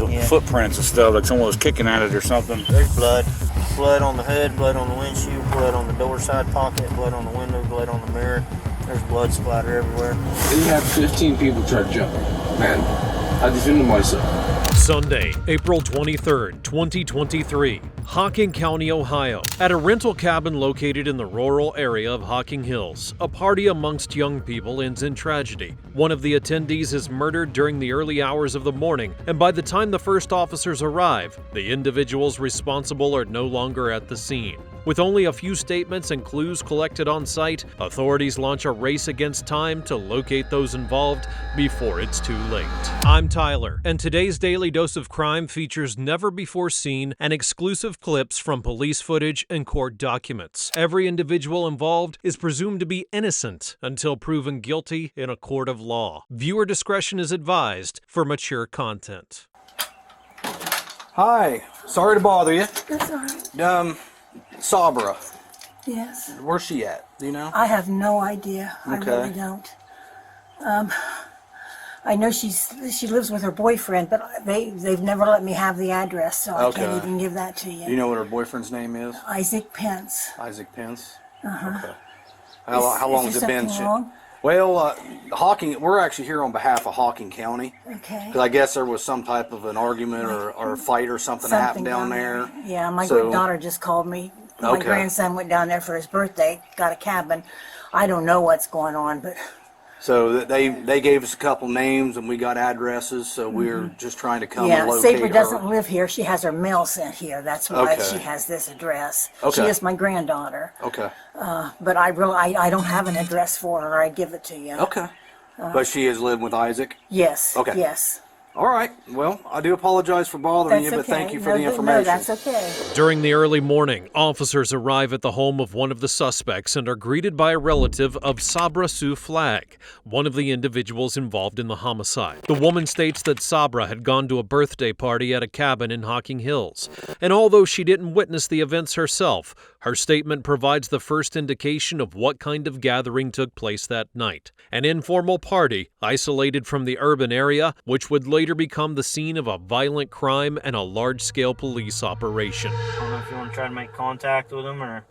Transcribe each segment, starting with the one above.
with footprints and stuff, like someone was kicking at it or something. There's blood. Blood on the hood, blood on the windshield, blood on the door side pocket, blood on the window, blood on the mirror. There's blood splatter everywhere. You have 15 people try to jump. Man, I defended myself. Sunday, April 23rd, 2023, Hocking County, Ohio. At a rental cabin located in the rural area of Hocking Hills, a party amongst young people ends in tragedy. One of the attendees is murdered during the early hours of the morning, and by the time the first officers arrive, the individuals responsible are no longer at the scene. With only a few statements and clues collected on site, authorities launch a race against time to locate those involved before it's too late. I'm Tyler, and today's Daily Dose of Crime features never-before-seen and exclusive clips from police footage and court documents. Every individual involved is presumed to be innocent until proven guilty in a court of law. Viewer discretion is advised for mature content. Hi, sorry to bother you. That's all right. Sabra, Yes. where's she at? Do you know? I have no idea. Okay. I really don't. I know she lives with her boyfriend, but they've never let me have the address, so I can't even give that to you. Do you know what her boyfriend's name is? Isaac Pence. Isaac Pence? Uh-huh. Okay. How long has it been? Wrong? Well, Hocking, we're actually here on behalf of Hocking County. Okay. Because I guess there was some type of an argument or a fight or something that happened down there. Yeah, my So- daughter just called me. My Okay. grandson went down there for his birthday, got a cabin. I don't know what's going on, but So they gave us a couple names and we got addresses, so we're just trying to come and yeah, locate Sabre her. doesn't live here. She has her mail sent here. That's why Okay. she has this address. Okay. She is my granddaughter. Okay. But I don't have an address for her. I'd give it to you. Okay. But she is living with Isaac? Yes. Okay. Yes. All right. Well, I do apologize for bothering That's you, okay. but thank you for No, the no, information. that's okay. During the early morning, officers arrive at the home of one of the suspects and are greeted by a relative of Sabra Sue Flagg, one of the individuals involved in the homicide. The woman states that Sabra had gone to a birthday party at a cabin in Hocking Hills, and although she didn't witness the events herself, her statement provides the first indication of what kind of gathering took place that night. An informal party, isolated from the urban area, which would later become the scene of a violent crime and a large-scale police operation. I don't know if you want to try to make contact with them or...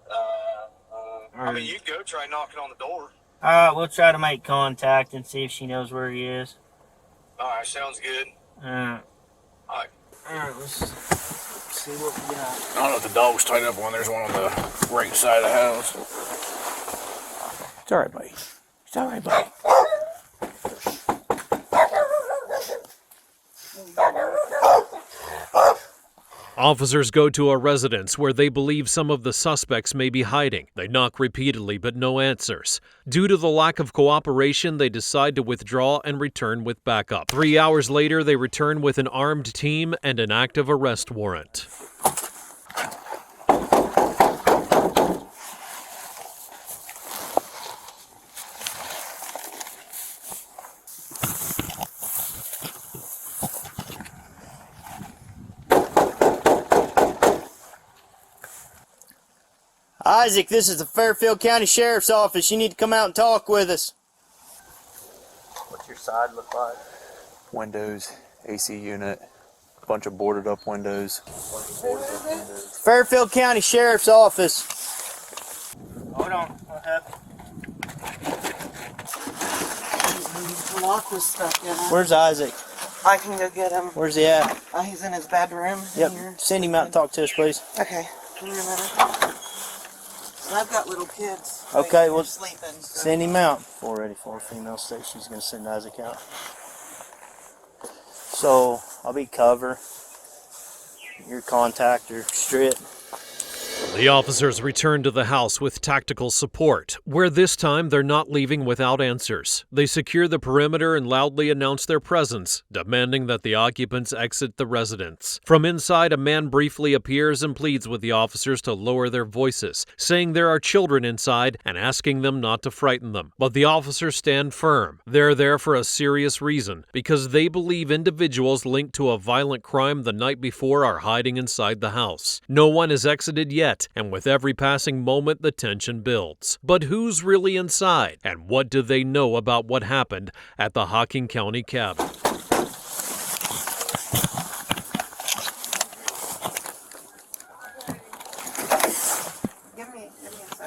I mean, you can go try knocking on the door. Alright, we'll try to make contact and see if she knows where he is. Alright, sounds good. Alright. Alright, let's see what we got. I don't know if the dog's tied up one. There's one on the right side of the house. It's all right, buddy. It's all right, buddy. Officers go to a residence where they believe some of the suspects may be hiding. They knock repeatedly, but no answers. Due to the lack of cooperation, they decide to withdraw and return with backup. 3 hours later, they return with an armed team and an active arrest warrant. Isaac, this is the Fairfield County Sheriff's Office. You need to come out and talk with us. What's your side look like? Windows, AC unit, a bunch of boarded up windows. Fairfield County Sheriff's Office. Hold on. The lock was stuck in it. Where's Isaac? I can go get him. Where's he at? He's in his bedroom. Yep. Here. Send him out and talk to us, please. Okay. Give me a minute. I've got little kids. Okay, well, sleeping. So. send him out. 484 female state. She's going to send Isaac out. So, I'll be cover. Your contact or strip. The officers return to the house with tactical support, where this time they're not leaving without answers. They secure the perimeter and loudly announce their presence, demanding that the occupants exit the residence. From inside, a man briefly appears and pleads with the officers to lower their voices, saying there are children inside and asking them not to frighten them. But the officers stand firm. They're there for a serious reason, because they believe individuals linked to a violent crime the night before are hiding inside the house. No one has exited yet, and with every passing moment the tension builds. But who's really inside, and what do they know about what happened at the Hocking County cabin?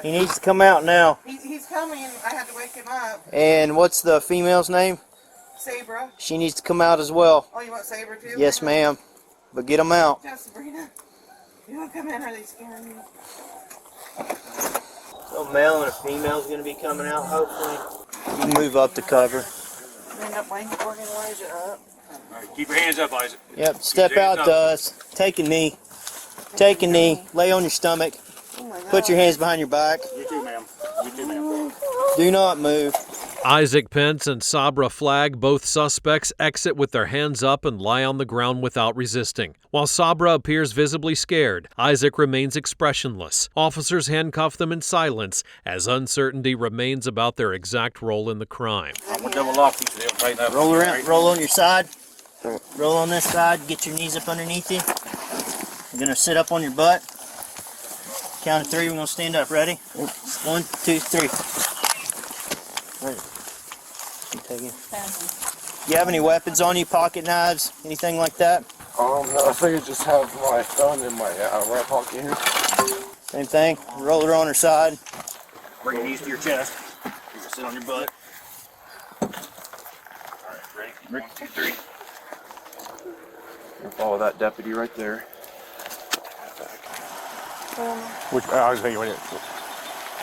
He needs to come out now. He's coming. I had to wake him up. And what's the female's name? Sabra. She needs to come out as well. Oh, you want Sabra too? Yes, ma'am. But get them out. Yeah, Sabrina. You want to come in, or are they scaring you? So a male and a female's going to be coming out, hopefully. You can move up the cover. End up working Elijah up. All right, keep your hands up, Isaac. Yep, step out, Dust. Take a knee. Take a knee. Lay on your stomach. Oh my God. Put your hands behind your back. You too, ma'am. You too, ma'am. Do not move. Isaac Pence and Sabra Flagg, both suspects, exit with their hands up and lie on the ground without resisting. While Sabra appears visibly scared, Isaac remains expressionless. Officers handcuff them in silence as uncertainty remains about their exact role in the crime. I'm gonna double lock these. They'll tighten up. Roll around. Roll on your side. Roll on this side. Get your knees up underneath you. You're going to sit up on your butt. Count of 3. We're going to stand up. Ready? 1, 2, 3. All right. You take it. You have any weapons on you? Pocket knives? Anything like that? No, I figured just have my phone in my right pocket here. Same thing. Roll her on her side. Bring your knees to your chest. You can sit on your butt. All right, ready? 1, 2, 3. Follow that deputy right there. Which I was thinking,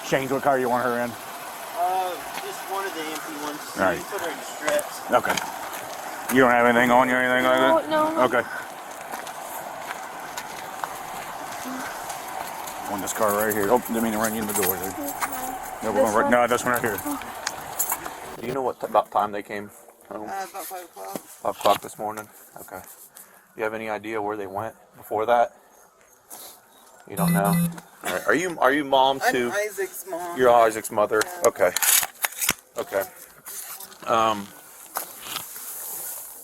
Shane's what car you want her in? Just one of the empty ones. So All right. you put her in straps. Okay. You don't have anything on you or anything like that? No. Okay. On this car right here. Oh, didn't mean to run you in the door there. No, we're going right. No, this one right here. Do you know what about time they came home? About 5 o'clock. 5 o'clock this morning? Okay. Do you have any idea where they went before that? You don't know? All right. Are you mom to? I'm Isaac's mom. You're Isaac's mother? Yeah. Okay. Okay.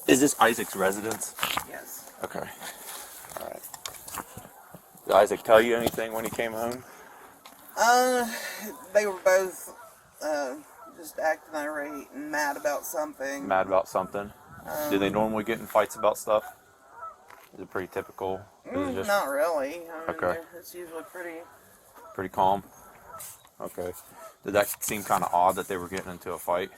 Is this Isaac's residence? Yes. Okay. All right. Did Isaac tell you anything when he came home? They were both just acting irate and mad about something. Mad about something? Do they normally get in fights about stuff? Is it pretty typical? Is it just Not really. I mean, Okay. It's usually pretty. pretty calm? Okay. Did that seem kind of odd that they were getting into a fight?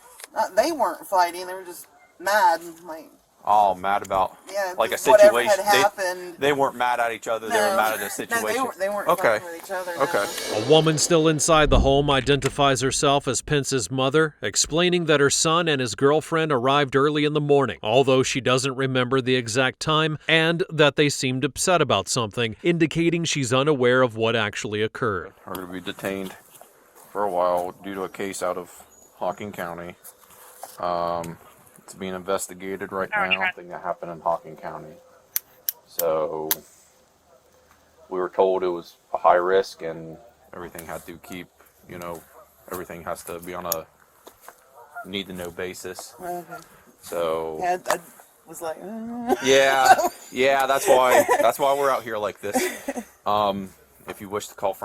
They weren't fighting. They were just mad. Like, Oh, mad about like a just whatever situation. had happened. They weren't mad at each other. They were mad at a situation. No, they weren't Okay. fighting with each other. Okay. No. A woman still inside the home identifies herself as Pence's mother, explaining that her son and his girlfriend arrived early in the morning, although she doesn't remember the exact time, and that they seemed upset about something, indicating she's unaware of what actually occurred. Are going to be detained for a while due to a case out of Hocking County. It's being investigated right now. Something that happened in Hocking County. So we were told it was a high risk and everything had to keep, everything has to be on a need to know basis. Okay. So Yeah, I was like, yeah, that's why we're out here like this. If you wish to call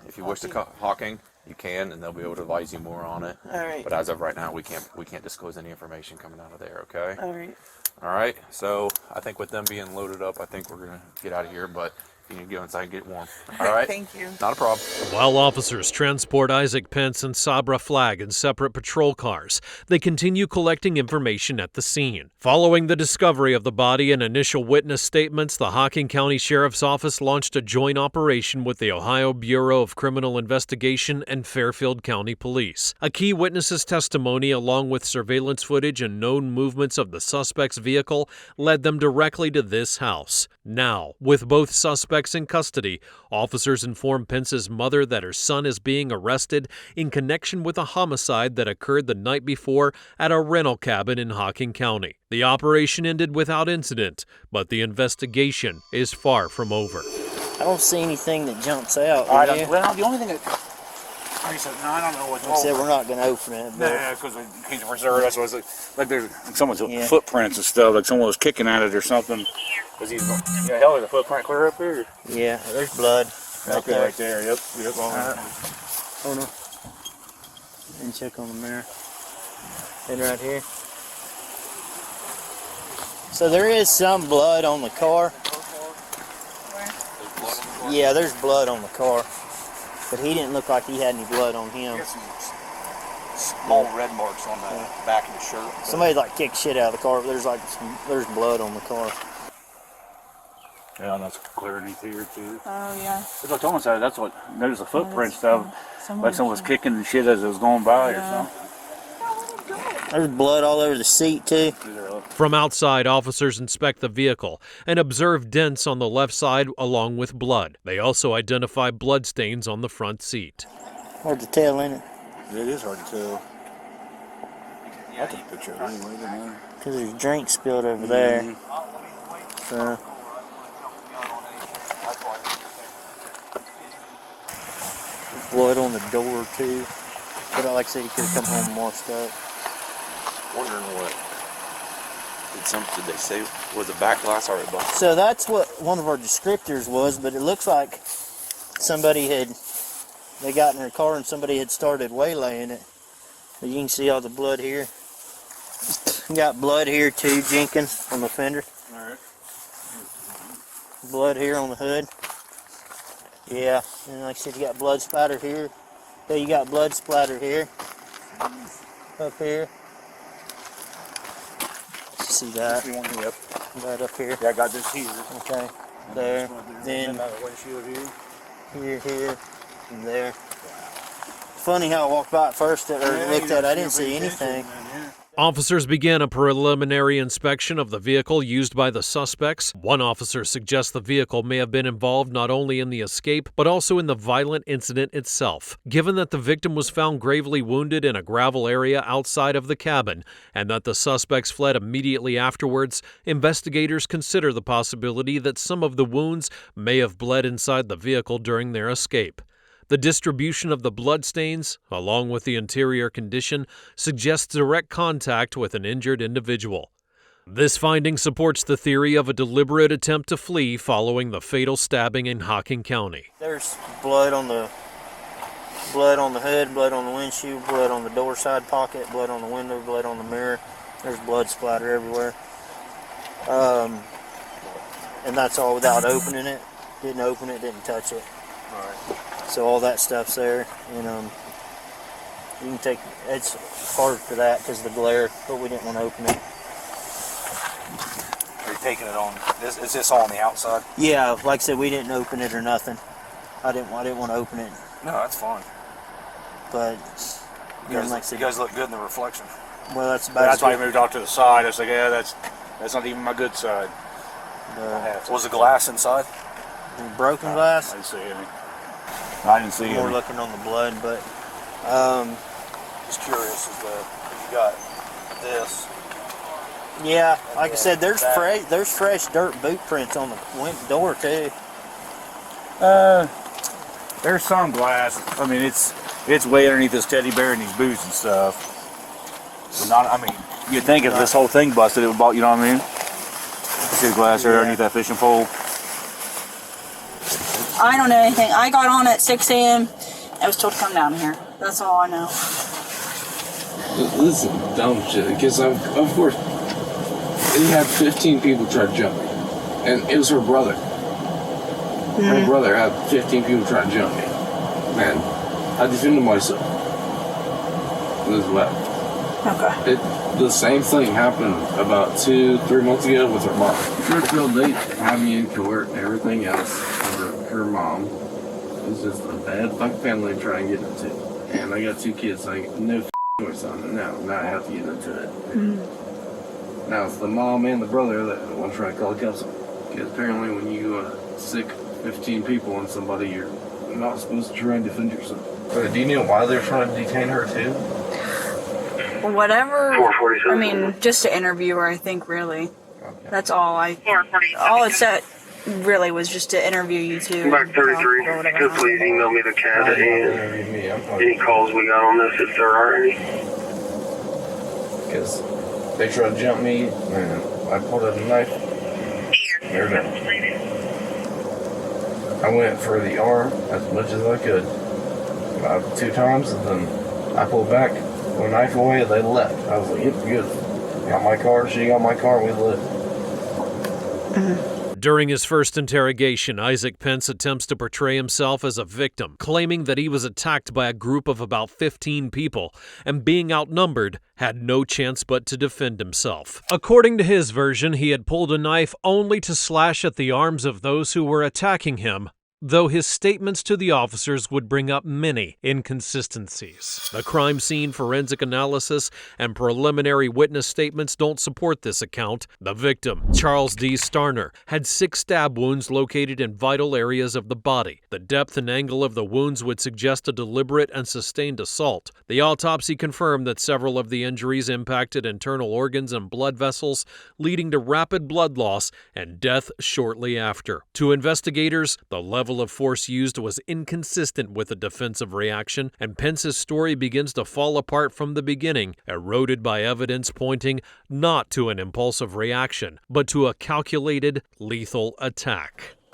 if you wish to call Hocking, you can, and they'll be able to advise you more on it. all right. But as of right now, we can't disclose any information coming out of there. Okay. All right. All right. So I think with them being loaded up, I think we're gonna get out of here. But you need to go inside and get warm. All right. Thank you. Not a problem. While officers transport Isaac Pence and Sabra Flagg in separate patrol cars, they continue collecting information at the scene. Following the discovery of the body and initial witness statements, the Hocking County Sheriff's Office launched a joint operation with the Ohio Bureau of Criminal Investigation and Fairfield County Police. A key witness's testimony, along with surveillance footage and known movements of the suspect's vehicle, led them directly to this house. Now, with both suspects in custody, officers inform Pence's mother that her son is being arrested in connection with a homicide that occurred the night before at a rental cabin in Hocking County. The operation ended without incident, but the investigation is far from over. I don't see anything that jumps out. Well, do the only thing that I said, no, I don't know what's you? Said we're not going to open it. But Nah, because he's reserved. That's what it's like there's someone's Yeah. footprints and stuff. Like someone was kicking at it or something. Because he's going, hell, there's a footprint clear up here. yeah, there's blood. Right Okay, there. right there. Yep. Oh no. And check on the mirror. And right here. So there is some blood on the car. Yeah, there's blood on the car. But he didn't look like he had any blood on him. Small red marks on the back of his shirt. Somebody like kicked shit out of the car, but there's blood on the car. Yeah, and that's clear underneath here too. Oh yeah. It's like Thomas said, that's what, there's the footprints of, like someone was kicking the shit as it was going by or something. There's blood all over the seat too. From outside, officers inspect the vehicle and observe dents on the left side along with blood. They also identify blood stains on the front seat. Hard to tell, ain't it? It is hard to tell. I'll take a picture of it anyway, doesn't matter. Because there's drink spilled over there. So. Blood on the door too. But like I said, he could have come home and washed up. Wondering what. Did they say, was the back glass already busted? So that's what one of our descriptors was, but it looks like they got in their car and somebody had started waylaying it. But you can see all the blood here. Got blood here too, Jenkins, on the fender. Alright. Blood here on the hood. Yeah, and like I said, you got blood splatter here. Yeah, you got blood splatter here. Up here. See that? Yep. Right up here. Yeah, I got this here. Okay. There. Then windshield here. here, and there. Funny how I walked by at first or looked at it, I didn't see anything. Officers began a preliminary inspection of the vehicle used by the suspects. One officer suggests the vehicle may have been involved not only in the escape, but also in the violent incident itself. Given that the victim was found gravely wounded in a gravel area outside of the cabin, and that the suspects fled immediately afterwards, investigators consider the possibility that some of the wounds may have bled inside the vehicle during their escape. The distribution of the bloodstains, along with the interior condition, suggests direct contact with an injured individual. This finding supports the theory of a deliberate attempt to flee following the fatal stabbing in Hocking County. There's blood on the hood, blood on the windshield, blood on the door side pocket, blood on the window, blood on the mirror. There's blood splatter everywhere. And that's all without opening it. Didn't open it, didn't touch it. All right. So all that stuff's there, and you can take. It's hard for that because of the glare, but we didn't want to open it. Are you taking it on? Is this all on the outside? Yeah, like I said, we didn't open it or nothing. I didn't want to open it, No, that's fine. but You guys look good in the reflection. well, that's about. That's why I moved off to the side. I was like, yeah, that's not even my good side. Was the glass inside? Broken glass. I didn't see any. I didn't see More any. looking on the blood, but Just curious if you got this. yeah, like I said, there's fresh dirt boot prints on the door too. There's some glass. I mean, it's way underneath this teddy bear and these boots and stuff. So you'd think if this whole thing busted, it would, you know what I mean? See the glass there underneath that fishing pole. I don't know anything. I got on at 6 a.m. I was told to come down here. That's all I know. This is dumb shit, because of course, he had 15 people try to jump me. And it was her brother. Her brother had 15 people try to jump me. Man, I defended myself. This is what. Okay. The same thing happened about 2-3 months ago with her mom. Fairfield, they have me in court and everything else. Her mom is just a bad fucking family to try and get into. And I got 2 kids, like, no choice on it. Now I have to get into it. Now it's the mom and the brother that want to try to call the cops on. Because apparently when you sick 15 people on somebody, you're not supposed to try and defend yourself. Do you know why they're trying to detain her too? Whatever. I mean, just to interview her, I think, really. Okay. That's all all it said really was just to interview you two. Back 33. Just please email me the CAD and any calls we got on this if there are any. Because they tried to jump me and I pulled out a knife. There it is. I went for the arm as much as I could. About 2 times, and then I pulled back. When the knife away, they left. I was like, yep, good. Got my car, she got my car, we left. During his first interrogation, Isaac Pence attempts to portray himself as a victim, claiming that he was attacked by a group of about 15 people and, being outnumbered, had no chance but to defend himself. According to his version, he had pulled a knife only to slash at the arms of those who were attacking him, though his statements to the officers would bring up many inconsistencies. The crime scene forensic analysis and preliminary witness statements don't support this account. The victim, Charles D. Starner, had 6 stab wounds located in vital areas of the body. The depth and angle of the wounds would suggest a deliberate and sustained assault. The autopsy confirmed that several of the injuries impacted internal organs and blood vessels, leading to rapid blood loss and death shortly after. To investigators, the level of force used was inconsistent with a defensive reaction, and Pence's story begins to fall apart from the beginning, eroded by evidence pointing not to an impulsive reaction, but to a calculated, lethal attack. You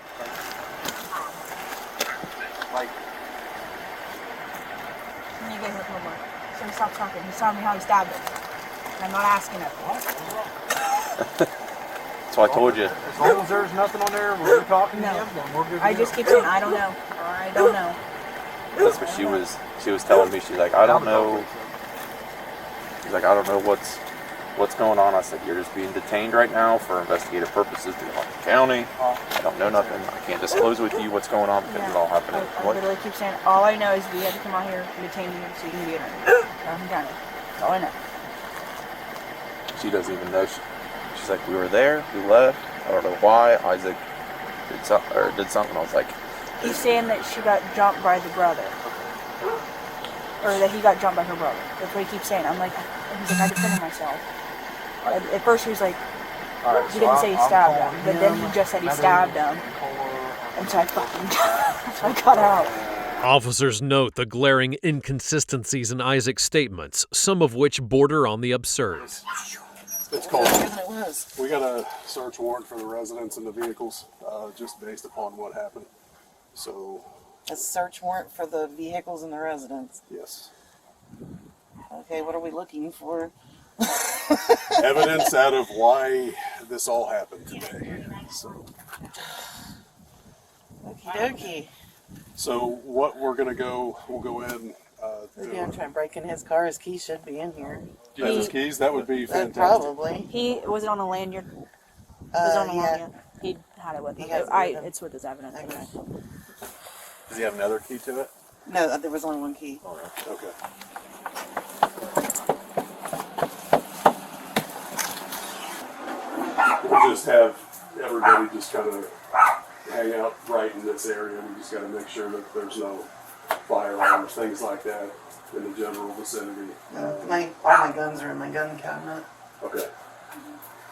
get him more. So he stopped talking. He's telling me how he stabbed him. I'm not asking him. So I told you. As long as there's nothing on there, we're talking to him, then we're good. I just keep saying, I don't know. Or I don't know. That's what she was telling me. She's like, I don't know. She's like, I don't know what's going on. I said, you're just being detained right now for investigative purposes through Hocking County. I don't know nothing. I can't disclose with you what's going on because it's all happening. I literally keep saying, all I know is we had to come out here and detain you so you can be interviewed. Hocking County. That's all I know. She doesn't even know. She's like, we were there, we left. I don't know why. Isaac did something. I was like, He's saying that she got jumped by the brother. Or that he got jumped by her brother. That's what he keeps saying. I'm like, he's like, I defended myself. At first he was like, he didn't say he stabbed him, but then he just said he stabbed him. And so I fucking so I got out. Officers note the glaring inconsistencies in Isaac's statements, some of which border on the absurd. It's called. We got a search warrant for the residents and the vehicles, just based upon what happened. So. A search warrant for the vehicles and the residents. Yes. Okay, what are we looking for? Evidence out of why this all happened today. So. Okie dokie. So what we're gonna go, we'll go in. We're gonna try and break in his car. His keys should be in here. Do you have his keys? That would be fantastic. Probably. He was it on a lanyard. Was on a lanyard. He had it with him. It's with his evidence. Okay. Does he have another key to it? No, there was only one key. Okay. We'll just have everybody just kind of hang out right in this area. We just got to make sure that there's no firearms, things like that in the general vicinity. All my guns are in my gun cabinet. Okay.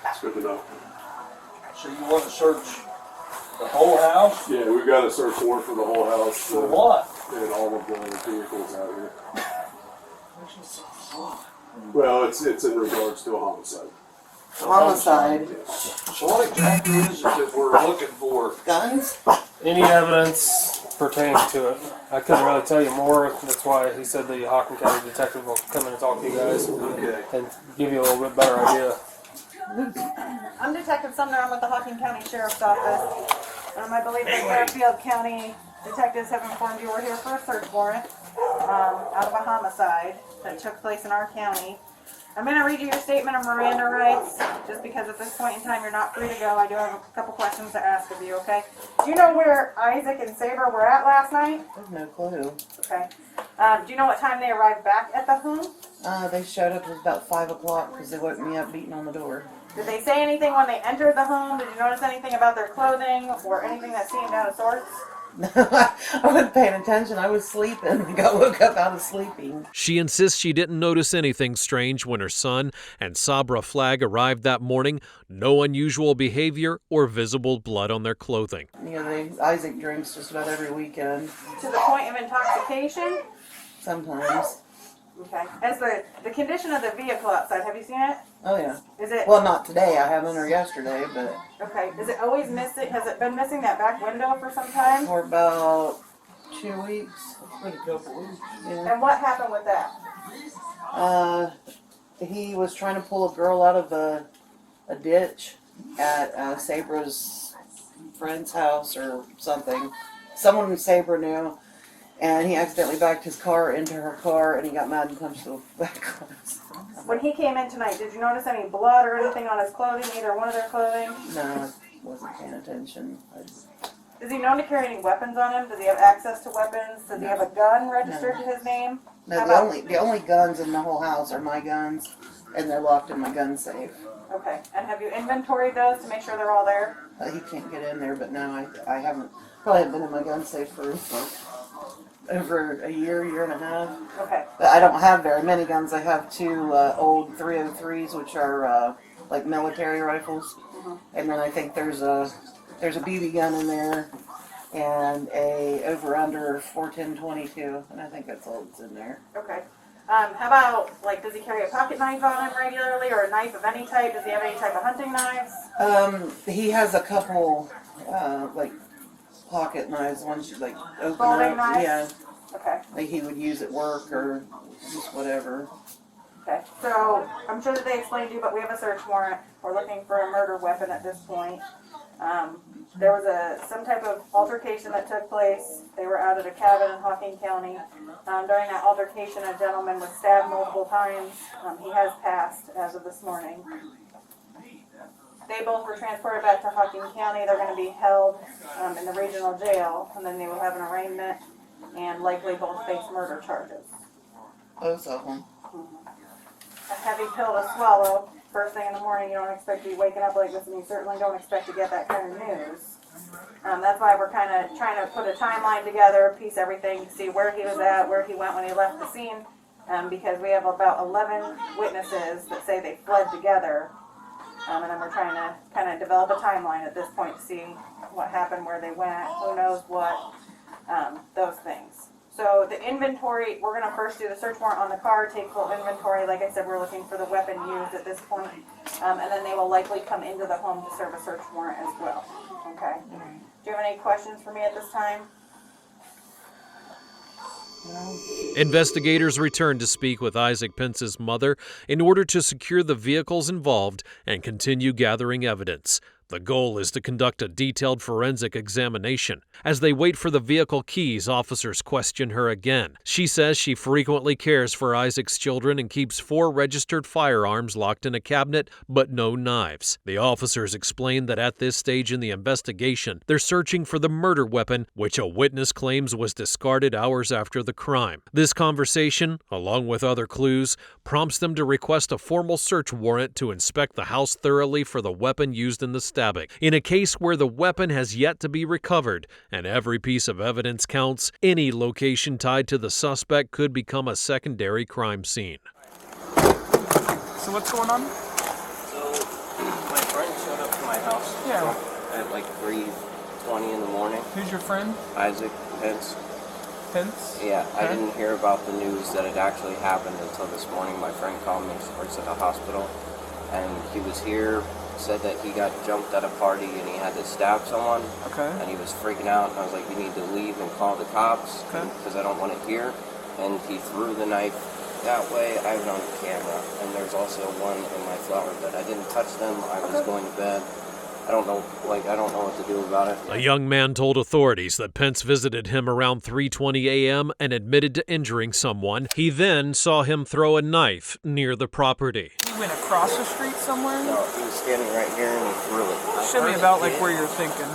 That's good to know. So you want to search the whole house? Yeah, we've got a search warrant for the whole house. For what? And all of the vehicles out here. Well, it's in regards to a homicide. Homicide. So what exactly is it that we're looking for? Guns? Any evidence pertaining to it. I couldn't really tell you more. That's why he said the Hocking County detective will come in and talk to you guys and give you a little bit better idea. I'm Detective Sumner. I'm with the Hocking County Sheriff's Office. I believe that Fairfield County detectives have informed you we're here for a search warrant out of a homicide that took place in our county. I'm going to read you your statement of Miranda rights, just because at this point in time you're not free to go. I do have a couple questions to ask of you, okay? Do you know where Isaac and Saber were at last night? I have no clue. Okay. Do you know what time they arrived back at the home? They showed up at about 5 o'clock because they woke me up beating on the door. Did they say anything when they entered the home? Did you notice anything about their clothing or anything that seemed out of sorts? I wasn't paying attention. I was sleeping. I got woke up out of sleeping. She insists she didn't notice anything strange when her son and Sabra Flagg arrived that morning. No unusual behavior or visible blood on their clothing. You know, Isaac drinks just about every weekend. To the point of intoxication? Sometimes. Okay. As the condition of the vehicle outside, have you seen it? Oh yeah. Is it? Well, not today. I haven't or yesterday, but. Okay. Is it always missing? Has it been missing that back window for some time? For about 2 weeks. A couple weeks. Yeah. And what happened with that? He was trying to pull a girl out of a ditch at Sabra's friend's house or something. Someone in Sabre knew, and he accidentally backed his car into her car, and he got mad and punched the back glass. When he came in tonight, did you notice any blood or anything on his clothing, either one of their clothing? No, I wasn't paying attention. Is he known to carry any weapons on him? Does he have access to weapons? Does he have a gun registered to his name? No, the only guns in the whole house are my guns, and they're locked in my gun safe. Okay. And have you inventoried those to make sure they're all there? He can't get in there, but no, I haven't. Probably haven't been in my gun safe for over a year and a half. Okay. But I don't have very many guns. I have 2 old 303s, which are like military rifles, and then I think there's a BB gun in there, and a over/under 410-22, and I think that's all that's in there. Okay. How about, like, does he carry a pocket knife on him regularly, or a knife of any type? Does he have any type of hunting knives? He has a couple like pocket knives, ones like open Folding up. knives? Yeah. Okay. Like he would use at work or just whatever. Okay. So I'm sure that they explained to you, but we have a search warrant. We're looking for a murder weapon at this point. There was some type of altercation that took place. They were out at a cabin in Hocking County. During that altercation, a gentleman was stabbed multiple times. He has passed as of this morning. They both were transported back to Hocking County. They're going to be held in the regional jail, and then they will have an arraignment and likely both face murder charges. Both of them. A heavy pill to swallow. First thing in the morning, you don't expect to be waking up like this, and you certainly don't expect to get that kind of news. That's why we're kind of trying to put a timeline together, piece everything, see where he was at, where he went when he left the scene, because we have about 11 witnesses that say they fled together, and then we're trying to kind of develop a timeline at this point to see what happened, where they went, who knows what, those things. So the inventory, we're going to first do the search warrant on the car, take full inventory. Like I said, we're looking for the weapon used at this point. And then they will likely come into the home to serve a search warrant as well. Okay. Do you have any questions for me at this time? Investigators returned to speak with Isaac Pence's mother in order to secure the vehicles involved and continue gathering evidence. The goal is to conduct a detailed forensic examination. As they wait for the vehicle keys, officers question her again. She says she frequently cares for Isaac's children and keeps 4 registered firearms locked in a cabinet, but no knives. The officers explain that at this stage in the investigation, they're searching for the murder weapon, which a witness claims was discarded hours after the crime. This conversation, along with other clues, prompts them to request a formal search warrant to inspect the house thoroughly for the weapon used in the stabbing. In a case where the weapon has yet to be recovered and every piece of evidence counts, any location tied to the suspect could become a secondary crime scene. So what's going on? So my friend showed up to my house at like 3:20 in the morning. Who's your friend? Isaac Pence. Pence? Yeah, Okay. I didn't hear about the news that it actually happened until this morning. My friend called me, he works at the hospital, and he was here, said that he got jumped at a party and he had to stab someone. Okay. And he was freaking out, and I was like, you need to leave and call the cops because I don't want it here. And he threw the knife that way. I have it on camera, and there's also one in my flower bed. I didn't touch them. I was going to bed. I don't know what to do about it. A young man told authorities that Pence visited him around 3:20 a.m. and admitted to injuring someone. He then saw him throw a knife near the property. He went across the street somewhere? No, he was standing right here and he threw it. Show me about like where you're thinking.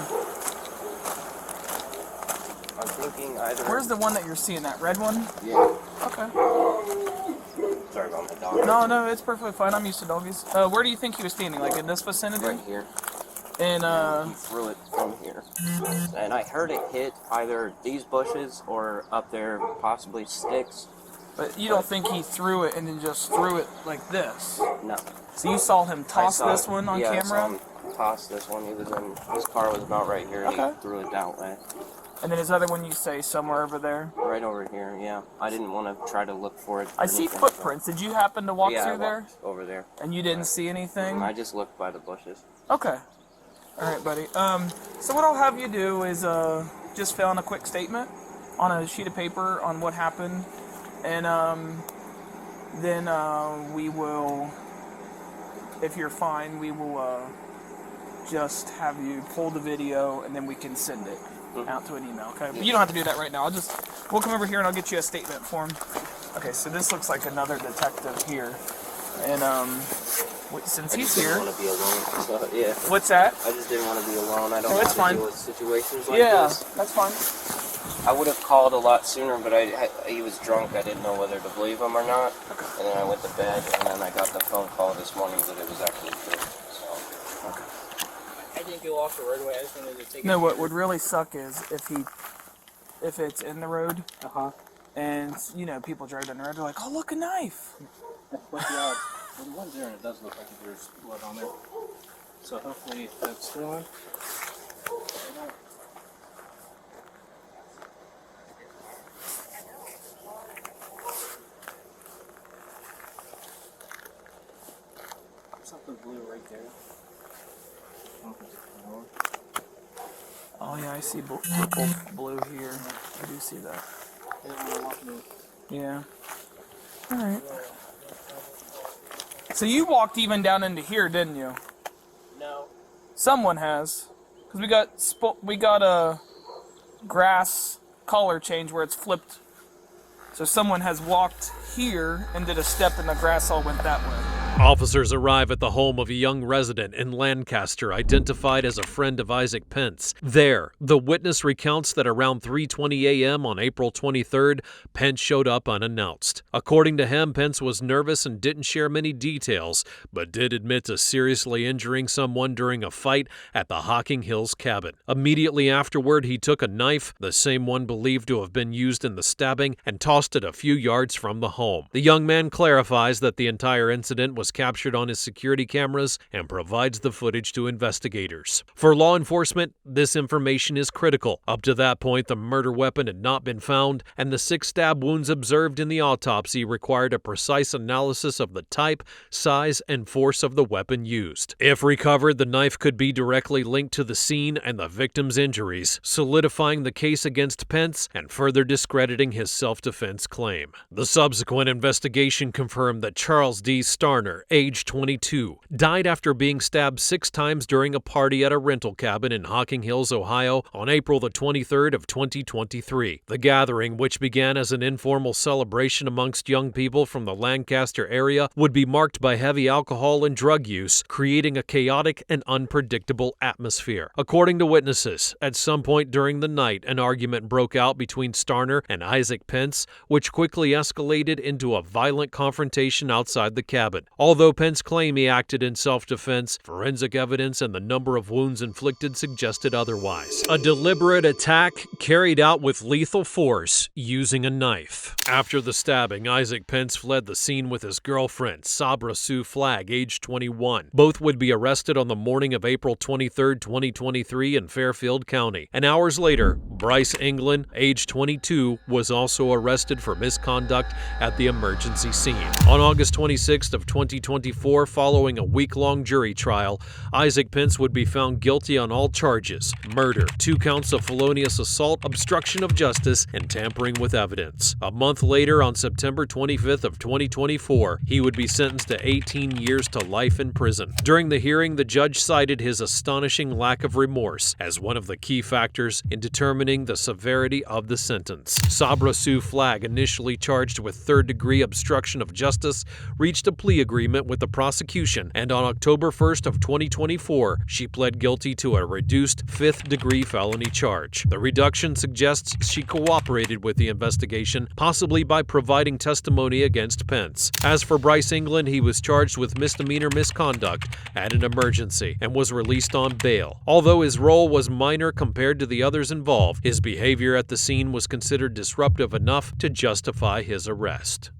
I'm thinking either. Where's the one that you're seeing? That red one? Yeah. Okay. Sorry about my dog. No, it's perfectly fine. I'm used to doggies. Where do you think he was standing? Like in this vicinity? Right here. And he threw it from here. And I heard it hit either these bushes or up there, possibly sticks. But you don't think he threw it and then just threw it like this? No. So you saw him toss this one on camera? I saw him toss this one. His car was about right here, and he threw it that way. And then his other one, you say somewhere over there? Right over here, yeah. I didn't want to try to look for it. I see footprints. Did you happen to walk through there? Walked over there. And you didn't see anything? I just looked by the bushes. Okay. All right, buddy. So what I'll have you do is just fill in a quick statement on a sheet of paper on what happened, and then we will, if you're fine, we will just have you pull the video and then we can send it out to an email, okay? But you don't have to do that right now. We'll come over here and I'll get you a statement form. Okay, so this looks like another detective here. And, since he's here... I just didn't want to be alone, so, yeah. What's that? I just didn't want to be alone. I don't No, have it's to fine. deal with situations like Yeah, this. that's fine. I would have called a lot sooner, but he was drunk. I didn't know whether to believe him or not. Okay. And then I went to bed, and then I got the phone call this morning that it was actually true. So. Okay. I didn't go off the roadway. I just wanted to take No, what would really suck is if it's in the road, and people drive down the road, they're like, "Oh, look, a knife." What's the odds? Well, the one's there, and it does look like there's blood on there. So hopefully that's still on. Something blue right there. Oh yeah, I see both blue here. I do see that. Yeah. All right. So you walked even down into here, didn't you? No. Someone has, because we got a grass color change where it's flipped. So someone has walked here and did a step, and the grass all went that way. Officers arrive at the home of a young resident in Lancaster identified as a friend of Isaac Pence. There, the witness recounts that around 3:20 a.m. on April 23rd, Pence showed up unannounced. According to him, Pence was nervous and didn't share many details, but did admit to seriously injuring someone during a fight at the Hocking Hills cabin. Immediately afterward, he took a knife, the same one believed to have been used in the stabbing, and tossed it a few yards from the home. The young man clarifies that the entire incident was captured on his security cameras and provides the footage to investigators. For law enforcement, this information is critical. Up to that point, the murder weapon had not been found, and the 6 stab wounds observed in the autopsy required a precise analysis of the type, size, and force of the weapon used. If recovered, the knife could be directly linked to the scene and the victim's injuries, solidifying the case against Pence and further discrediting his self-defense claim. The subsequent investigation confirmed that Charles D. Starner, age 22, died after being stabbed 6 times during a party at a rental cabin in Hocking Hills, Ohio on April the 23rd of 2023. The gathering, which began as an informal celebration amongst young people from the Lancaster area, would be marked by heavy alcohol and drug use, creating a chaotic and unpredictable atmosphere. According to witnesses, at some point during the night, an argument broke out between Starner and Isaac Pence, which quickly escalated into a violent confrontation outside the cabin. Although Pence claimed he acted in self-defense, forensic evidence and the number of wounds inflicted suggested otherwise. A deliberate attack carried out with lethal force using a knife. After the stabbing, Isaac Pence fled the scene with his girlfriend, Sabra Sue Flagg, age 21. Both would be arrested on the morning of April 23, 2023 in Fairfield County. And hours later, Bryce England, age 22, was also arrested for misconduct at the emergency scene. On August 26th of 2024, following a week-long jury trial, Isaac Pence would be found guilty on all charges: murder, 2 counts of felonious assault, obstruction of justice, and tampering with evidence. A month later, on September 25th of 2024, he would be sentenced to 18 years to life in prison. During the hearing, the judge cited his astonishing lack of remorse as one of the key factors in determining the severity of the sentence. Sabra Sue Flagg, initially charged with third-degree obstruction of justice, reached a plea agreement with the prosecution, and on October 1st of 2024, she pled guilty to a reduced 5th-degree felony charge. The reduction suggests she cooperated with the investigation, possibly by providing testimony against Pence. As for Bryce England, he was charged with misdemeanor misconduct at an emergency and was released on bail. Although his role was minor compared to the others involved, his behavior at the scene was considered disruptive enough to justify his arrest.